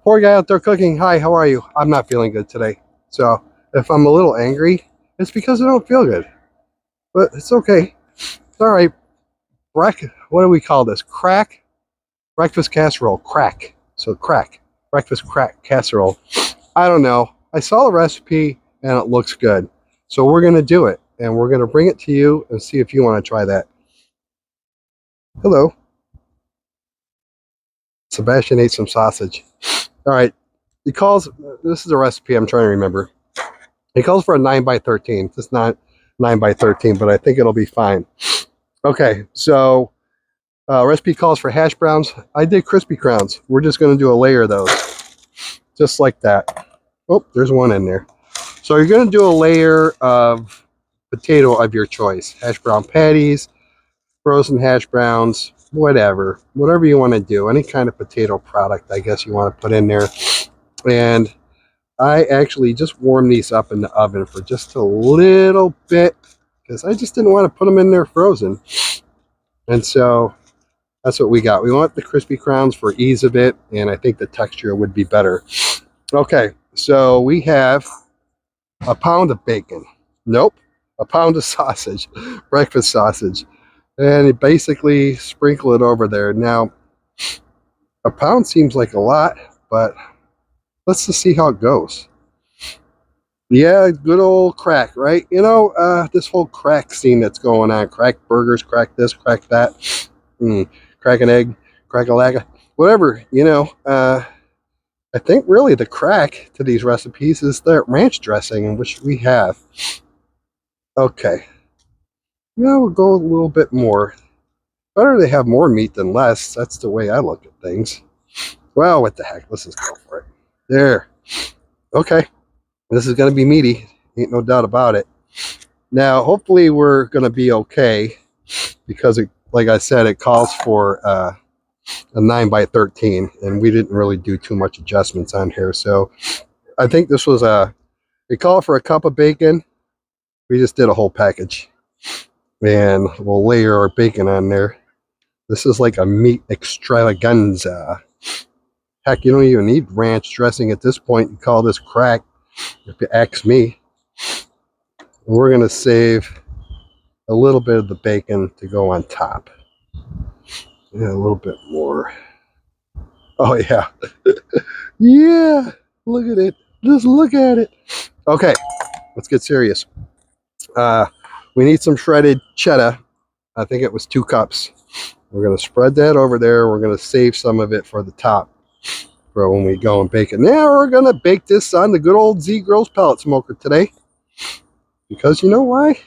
Poor guy out there cooking. Hi, how are you? I'm not feeling good today. So if I'm a little angry, it's because I don't feel good. But it's okay. It's all right. What do we call this? Crack breakfast casserole. Crack. So crack breakfast crack casserole. I don't know. I saw the recipe and it looks good. So we're going to do it. And we're going to bring it to you and see if you want to try that. Hello. Sebastian ate some sausage. All right. This is a recipe I'm trying to remember. It calls for a 9 by 13. It's not 9 by 13, but I think it'll be fine. Okay, so recipe calls for hash browns. I did crispy crowns. We're just going to do a layer of those, just like that. Oh, there's one in there. So you're going to do a layer of potato of your choice. Hash brown patties, frozen hash browns, whatever you want to do. Any kind of potato product, I guess you want to put in there. And I actually just warmed these up in the oven for just a little bit because I just didn't want to put them in there frozen. And so that's what we got. We want the crispy crowns for ease of it, and I think the texture would be better. Okay, so we have a pound of bacon. Nope, a pound of sausage, breakfast sausage. And you basically sprinkle it over there. Now, a pound seems like a lot, but let's just see how it goes. Yeah, good old crack, right? You know, this whole crack scene that's going on. Crack burgers, crack this, crack that. Crack an egg, crack a laga, whatever, you know. I think really the crack to these recipes is the ranch dressing, which we have. Okay. Now we'll go a little bit more. Better to have more meat than less. That's the way I look at things. Well, what the heck? Let's just go for it. There. Okay. This is going to be meaty. Ain't no doubt about it. Now, hopefully we're going to be okay because, like I said, it calls for a 9 by 13, and we didn't really do too much adjustments on here. So I think this was it called for a cup of bacon. We just did a whole package. And we'll layer our bacon on there. This is like a meat extravaganza. Heck, you don't even need ranch dressing at this point. You call this crack, if you ask me. We're going to save a little bit of the bacon to go on top. Yeah, a little bit more. Oh, yeah. Yeah, look at it. Just look at it. Okay, let's get serious. We need some shredded cheddar. I think it was 2 cups. We're going to spread that over there. We're going to save some of it for the top for when we go and bake it. Now we're going to bake this on the good old Zgrills pellet smoker today. Because you know why?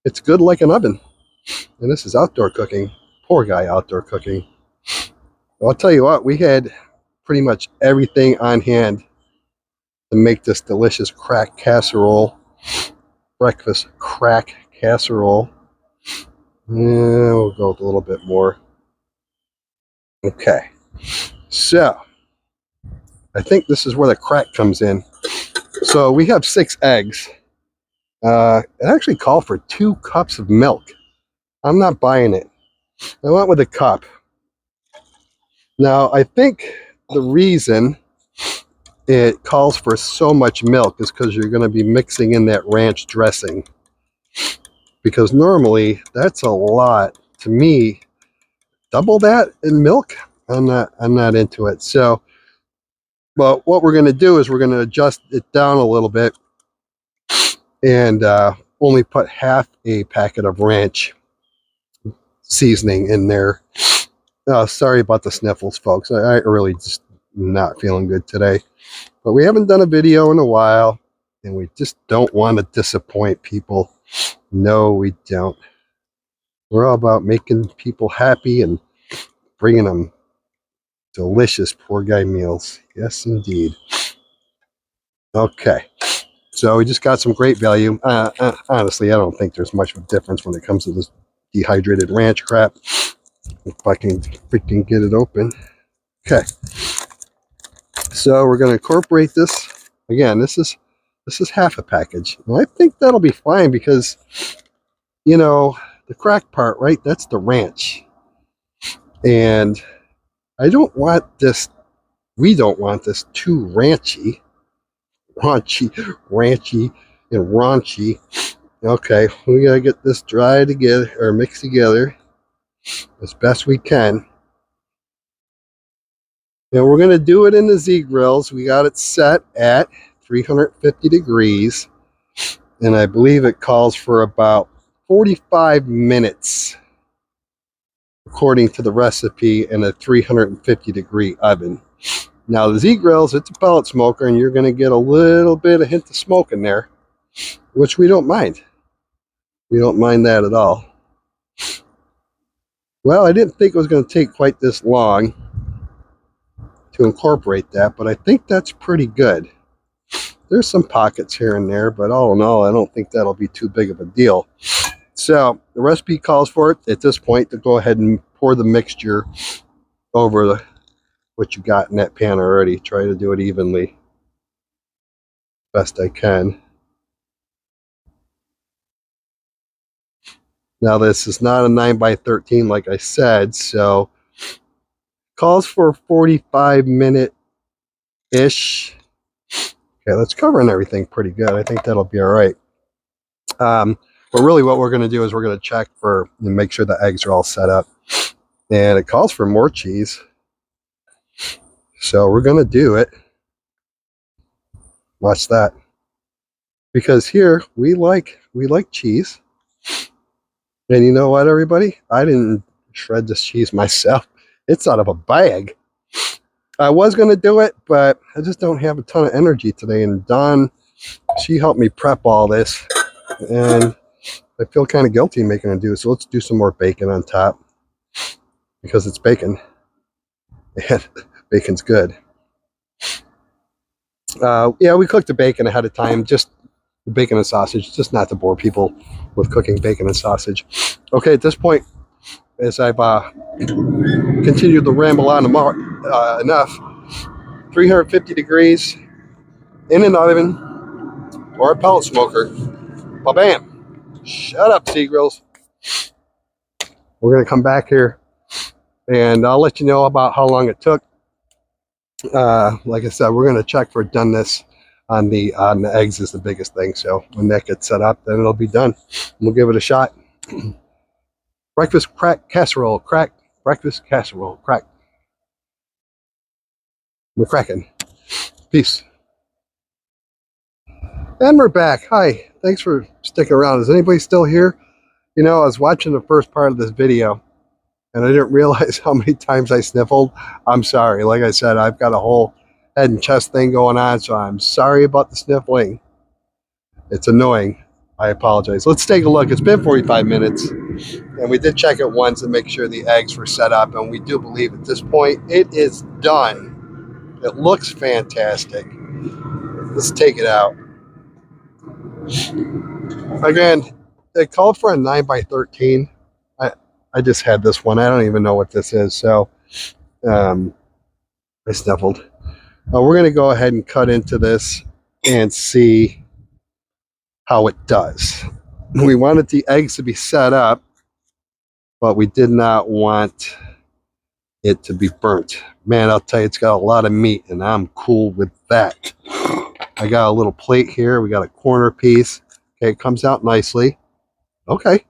It's good like an oven. And this is outdoor cooking. Poor guy outdoor cooking. Well, I'll tell you what, we had pretty much everything on hand to make this delicious crack casserole. Breakfast crack casserole. Yeah, we'll go with a little bit more. Okay. So, I think this is where the crack comes in. So, we have 6 eggs. It actually called for 2 cups of milk. I'm not buying it. I went with a cup. Now, I think the reason it calls for so much milk is because you're going to be mixing in that ranch dressing. Because normally, that's a lot. To me, double that in milk, I'm not into it. So, but what we're going to do is we're going to adjust it down a little bit and only put half a packet of ranch seasoning in there. Sorry about the sniffles, folks. I really just not feeling good today. But we haven't done a video in a while, and we just don't want to disappoint people. No, we don't. We're all about making people happy and bringing them delicious poor guy meals. Yes, indeed. Okay. So we just got some great value. Honestly, I don't think there's much of a difference when it comes to this dehydrated ranch crap. If I can freaking get it open. Okay. So we're going to incorporate this. Again, this is half a package. And I think that'll be fine because, you know, the crack part, right? That's the ranch. And I don't want this We don't want this too ranchy, ranchy, and raunchy. Okay, we gotta get this dry together or mixed together as best we can. And we're gonna do it in the Zgrills. We got it set at 350 degrees, and I believe it calls for about 45 minutes according to the recipe in a 350-degree oven. Now the Zgrills, it's a pellet smoker, and you're going to get a little bit of hint of smoke in there, which we don't mind. We don't mind that at all. Well, I didn't think it was going to take quite this long to incorporate that, but I think that's pretty good. There's some pockets here and there, but all in all, I don't think that'll be too big of a deal. So the recipe calls for it at this point to go ahead and pour the mixture over what you got in that pan already. Try to do it evenly best I can. Now this is not a 9x13 like I said, so calls for 45-minute-ish. Okay, that's covering everything pretty good. I think that'll be all right. But really what we're going to do is we're going to check for and make sure the eggs are all set up. And it calls for more cheese. So we're going to do it. Watch that. Because here we like cheese. And you know what, everybody? I didn't shred this cheese myself. It's out of a bag. I was going to do it, but I just don't have a ton of energy today. And Dawn, she helped me prep all this. And I feel kind of guilty making her do it. So let's do some more bacon on top. Because it's bacon. And bacon's good. Yeah, we cooked the bacon ahead of time. Just the bacon and sausage. Just not to bore people with cooking bacon and sausage. Okay, at this point, as I've continued to ramble on enough, 350 degrees in an oven or a pellet smoker. Ba-bam! Shut up, Zgrills. We're going to come back here and I'll let you know about how long it took. Like I said, we're going to check for doneness on the eggs is the biggest thing. So when that gets set up, then it'll be done. We'll give it a shot. Breakfast crack casserole. Crack breakfast casserole. Crack. We're cracking. Peace. And we're back. Hi. Thanks for sticking around. Is anybody still here? You know, I was watching the first part of this video and I didn't realize how many times I sniffled. I'm sorry. Like I said, I've got a whole head and chest thing going on, so I'm sorry about the sniffling. It's annoying. I apologize. Let's take a look. It's been 45 minutes, and we did check it once and make sure the eggs were set up, and we do believe at this point it is done. It looks fantastic. Let's take it out. Again, it called for a 9x13. I just had this one. I don't even know what this is, so I sniffled. We're going to go ahead and cut into this and see how it does. We wanted the eggs to be set up, but we did not want it to be burnt. Man, I'll tell you, it's got a lot of meat, and I'm cool with that. I got a little plate here. We got a corner piece. Okay, it comes out nicely. Okay.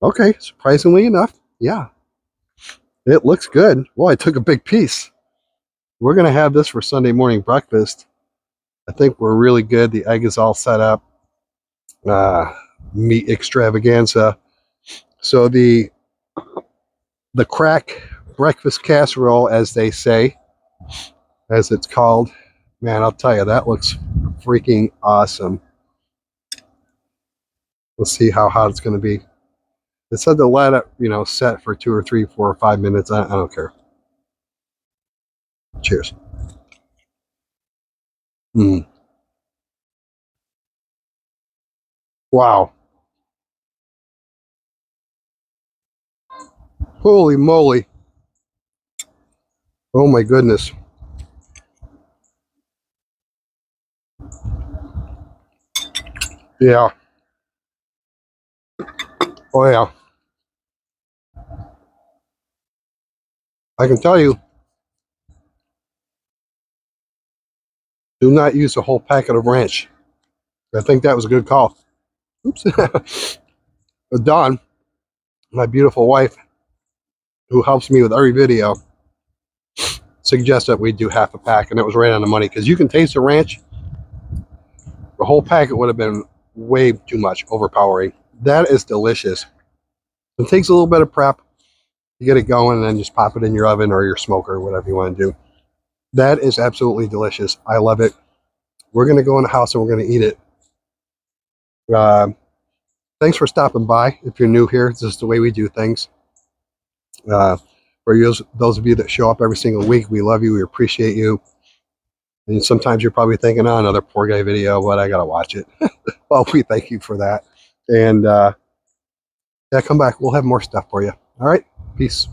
Okay, surprisingly enough, yeah. It looks good. Well, I took a big piece. We're going to have this for Sunday morning breakfast. I think we're really good. The egg is all set up. Meat extravaganza. So the crack breakfast casserole, as they say, as it's called, man, I'll tell you, that looks freaking awesome. Let's see how hot it's going to be. It said to let it, set for 2 or 3, 4 or 5 minutes. I don't care. Cheers. Wow. Holy moly. Oh my goodness. Yeah. Oh yeah. I can tell you, Do not use a whole packet of ranch. I think that was a good call. Oops. But Dawn, my beautiful wife, who helps me with every video, suggested we do half a pack, and it was right on the money because you can taste the ranch. The whole packet would have been way too much, overpowering. That is delicious. It takes a little bit of prep to get it going, and then just pop it in your oven or your smoker, or whatever you want to do. That is absolutely delicious. I love it. We're going to go in the house and we're going to eat it. Thanks for stopping by. If you're new here, this is the way we do things. For you, those of you that show up every single week, we love you. We appreciate you. And sometimes you're probably thinking, oh, another poor guy video, but I got to watch it. Well, we thank you for that. And yeah, come back. We'll have more stuff for you. All right. Peace.